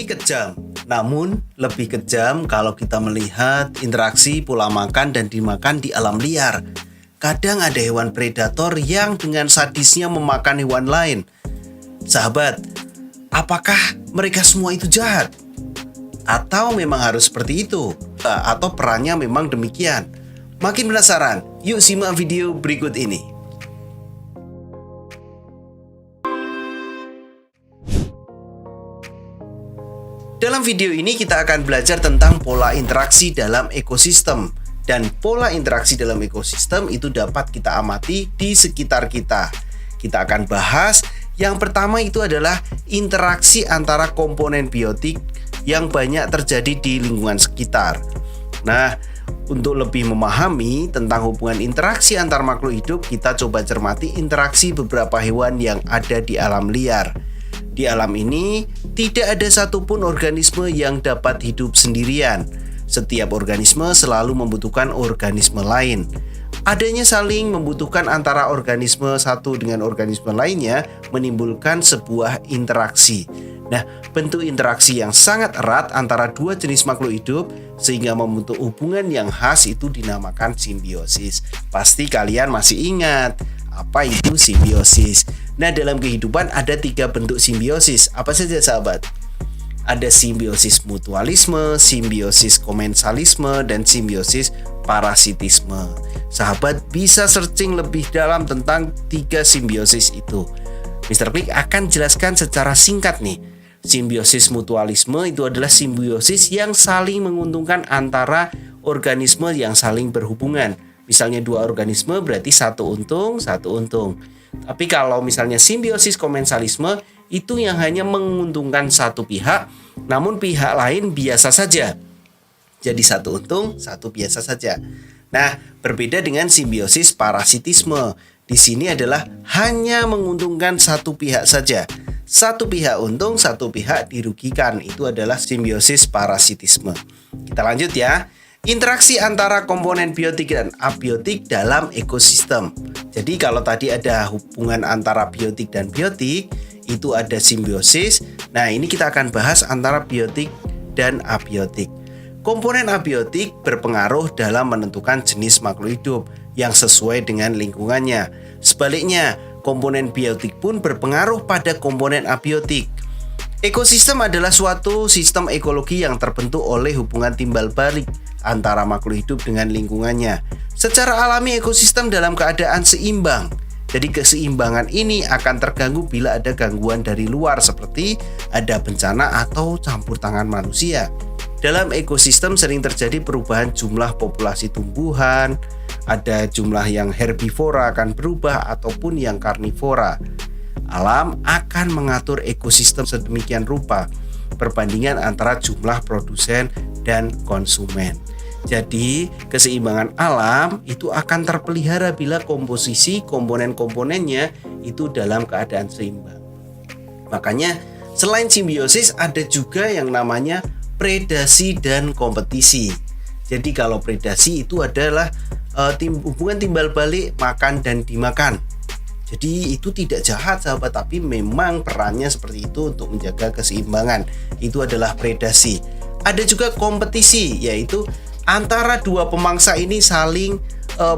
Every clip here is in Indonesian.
ini kejam, namun lebih kejam kalau kita melihat interaksi pola makan dan dimakan di alam liar. Kadang ada hewan predator yang dengan sadisnya memakan hewan lain. Sahabat, apakah mereka semua itu jahat? Atau memang harus seperti itu? Atau perannya memang demikian? Makin penasaran? Yuk simak video berikut ini. Dalam video ini kita akan belajar tentang pola interaksi dalam ekosistem. Dan pola interaksi dalam ekosistem itu dapat kita amati di sekitar kita. Kita akan bahas yang pertama itu adalah interaksi antara komponen biotik yang banyak terjadi di lingkungan sekitar. Nah, untuk lebih memahami tentang hubungan interaksi antar makhluk hidup, kita coba cermati interaksi beberapa hewan yang ada di alam liar. Di alam ini, tidak ada satupun organisme yang dapat hidup sendirian. Setiap organisme selalu membutuhkan organisme lain. Adanya saling membutuhkan antara organisme satu dengan organisme lainnya menimbulkan sebuah interaksi. Nah, bentuk interaksi yang sangat erat antara dua jenis makhluk hidup sehingga membentuk hubungan yang khas itu dinamakan simbiosis. Pasti kalian masih ingat apa itu simbiosis. Nah, dalam kehidupan ada 3 bentuk simbiosis. Apa saja sahabat? Ada simbiosis mutualisme, simbiosis komensalisme, dan simbiosis parasitisme. Sahabat bisa searching lebih dalam tentang 3 simbiosis itu. Mr. Klik akan jelaskan secara singkat nih. Simbiosis mutualisme itu adalah simbiosis yang saling menguntungkan antara organisme yang saling berhubungan. Misalnya 2 organisme berarti satu untung. Tapi kalau misalnya simbiosis komensalisme itu yang hanya menguntungkan satu pihak, namun pihak lain biasa saja. Jadi satu untung, satu biasa saja. Nah, berbeda dengan simbiosis parasitisme. Di sini adalah hanya menguntungkan satu pihak saja. Satu pihak untung, satu pihak dirugikan. Itu adalah simbiosis parasitisme. Kita lanjut ya. Interaksi antara komponen biotik dan abiotik dalam ekosistem. Jadi kalau tadi ada hubungan antara biotik dan biotik, itu ada simbiosis. Nah, ini kita akan bahas antara biotik dan abiotik. Komponen abiotik berpengaruh dalam menentukan jenis makhluk hidup yang sesuai dengan lingkungannya. Sebaliknya, komponen biotik pun berpengaruh pada komponen abiotik. Ekosistem adalah suatu sistem ekologi yang terbentuk oleh hubungan timbal balik antara makhluk hidup dengan lingkungannya. Secara alami ekosistem dalam keadaan seimbang. Jadi keseimbangan ini akan terganggu bila ada gangguan dari luar seperti ada bencana atau campur tangan manusia. Dalam ekosistem sering terjadi perubahan jumlah populasi tumbuhan, ada jumlah yang herbivora akan berubah ataupun yang karnivora. Alam akan mengatur ekosistem sedemikian rupa perbandingan antara jumlah produsen dan konsumen. Jadi, keseimbangan alam itu akan terpelihara bila komposisi komponen-komponennya itu dalam keadaan seimbang. Makanya, selain simbiosis ada juga yang namanya predasi dan kompetisi. Jadi, kalau predasi itu adalah hubungan timbal balik makan dan dimakan. Jadi itu tidak jahat sahabat, tapi memang perannya seperti itu untuk menjaga keseimbangan. Itu adalah predasi. Ada juga kompetisi, yaitu antara dua pemangsa ini saling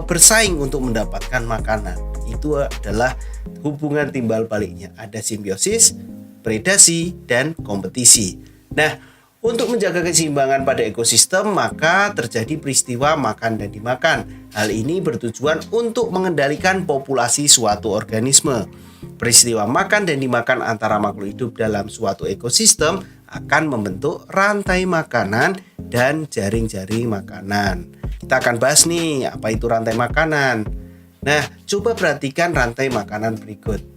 bersaing untuk mendapatkan makanan. Itu adalah hubungan timbal baliknya. Ada simbiosis, predasi, dan kompetisi. Nah, untuk menjaga keseimbangan pada ekosistem, maka terjadi peristiwa makan dan dimakan. Hal ini bertujuan untuk mengendalikan populasi suatu organisme. Peristiwa makan dan dimakan antara makhluk hidup dalam suatu ekosistem akan membentuk rantai makanan dan jaring-jaring makanan. Kita akan bahas nih, apa itu rantai makanan. Nah, coba perhatikan rantai makanan berikut.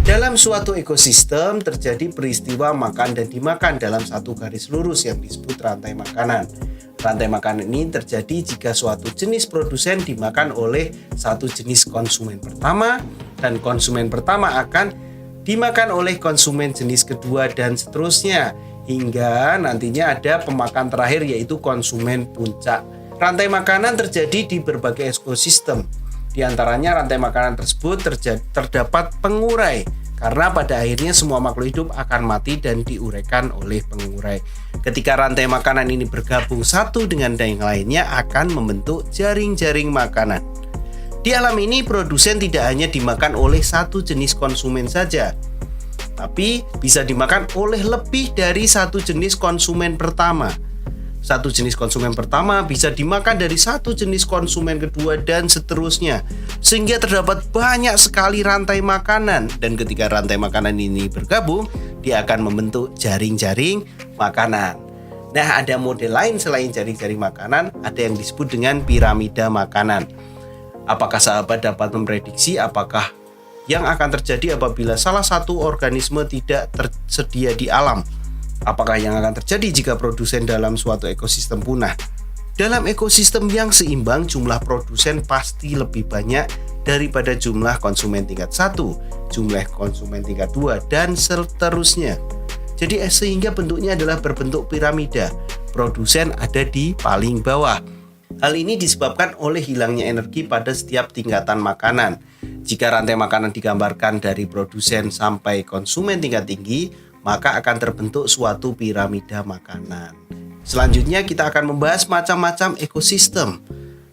Dalam suatu ekosistem terjadi peristiwa makan dan dimakan dalam satu garis lurus yang disebut rantai makanan. Rantai makanan ini terjadi jika suatu jenis produsen dimakan oleh satu jenis konsumen pertama, dan konsumen pertama akan dimakan oleh konsumen jenis kedua dan seterusnya, hingga nantinya ada pemakan terakhir yaitu konsumen puncak. Rantai makanan terjadi di berbagai ekosistem. Di antaranya rantai makanan tersebut terdapat pengurai Karena pada akhirnya semua makhluk hidup akan mati dan diuraikan oleh pengurai. Ketika rantai makanan ini bergabung satu dengan yang lainnya akan membentuk jaring-jaring makanan. Di alam ini produsen tidak hanya dimakan oleh satu jenis konsumen saja, tapi bisa dimakan oleh lebih dari satu jenis konsumen pertama. Satu jenis konsumen pertama bisa dimakan dari satu jenis konsumen kedua dan seterusnya. Sehingga terdapat banyak sekali rantai makanan. Dan ketika rantai makanan ini bergabung, dia akan membentuk jaring-jaring makanan. Nah, ada model lain selain jaring-jaring makanan, ada yang disebut dengan piramida makanan. Apakah sahabat dapat memprediksi apakah yang akan terjadi apabila salah satu organisme tidak tersedia di alam? Apakah yang akan terjadi jika produsen dalam suatu ekosistem punah? Dalam ekosistem yang seimbang, jumlah produsen pasti lebih banyak daripada jumlah konsumen tingkat 1, jumlah konsumen tingkat 2, dan seterusnya. Jadi sehingga bentuknya adalah berbentuk piramida. Produsen ada di paling bawah. Hal ini disebabkan oleh hilangnya energi pada setiap tingkatan makanan. Jika rantai makanan digambarkan dari produsen sampai konsumen tingkat tinggi, maka akan terbentuk suatu piramida makanan. Selanjutnya kita akan membahas macam-macam ekosistem.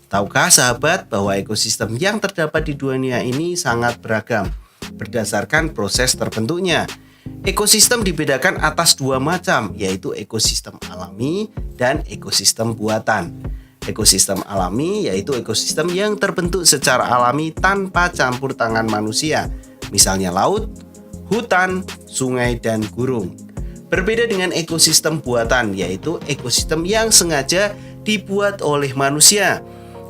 Tahukah sahabat bahwa ekosistem yang terdapat di dunia ini sangat beragam berdasarkan proses terbentuknya. Ekosistem dibedakan atas dua macam, yaitu ekosistem alami dan ekosistem buatan. Ekosistem alami yaitu ekosistem yang terbentuk secara alami tanpa campur tangan manusia, misalnya laut, hutan, sungai, dan gurun. Berbeda dengan ekosistem buatan, yaitu ekosistem yang sengaja dibuat oleh manusia,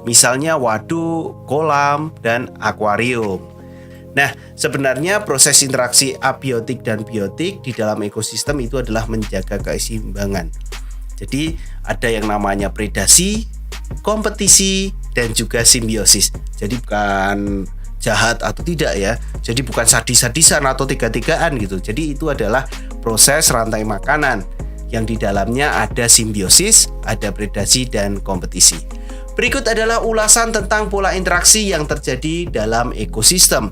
misalnya waduk, kolam, dan akuarium. Nah, sebenarnya proses interaksi abiotik dan biotik di dalam ekosistem itu adalah menjaga keseimbangan. Jadi, ada yang namanya predasi, kompetisi, dan juga simbiosis. Jadi bukan jahat atau tidak ya. Jadi bukan sadis-sadisan atau tiga-tigaan gitu. Jadi itu adalah proses rantai makanan yang di dalamnya ada simbiosis, ada predasi, dan kompetisi. Berikut adalah ulasan tentang pola interaksi yang terjadi dalam ekosistem.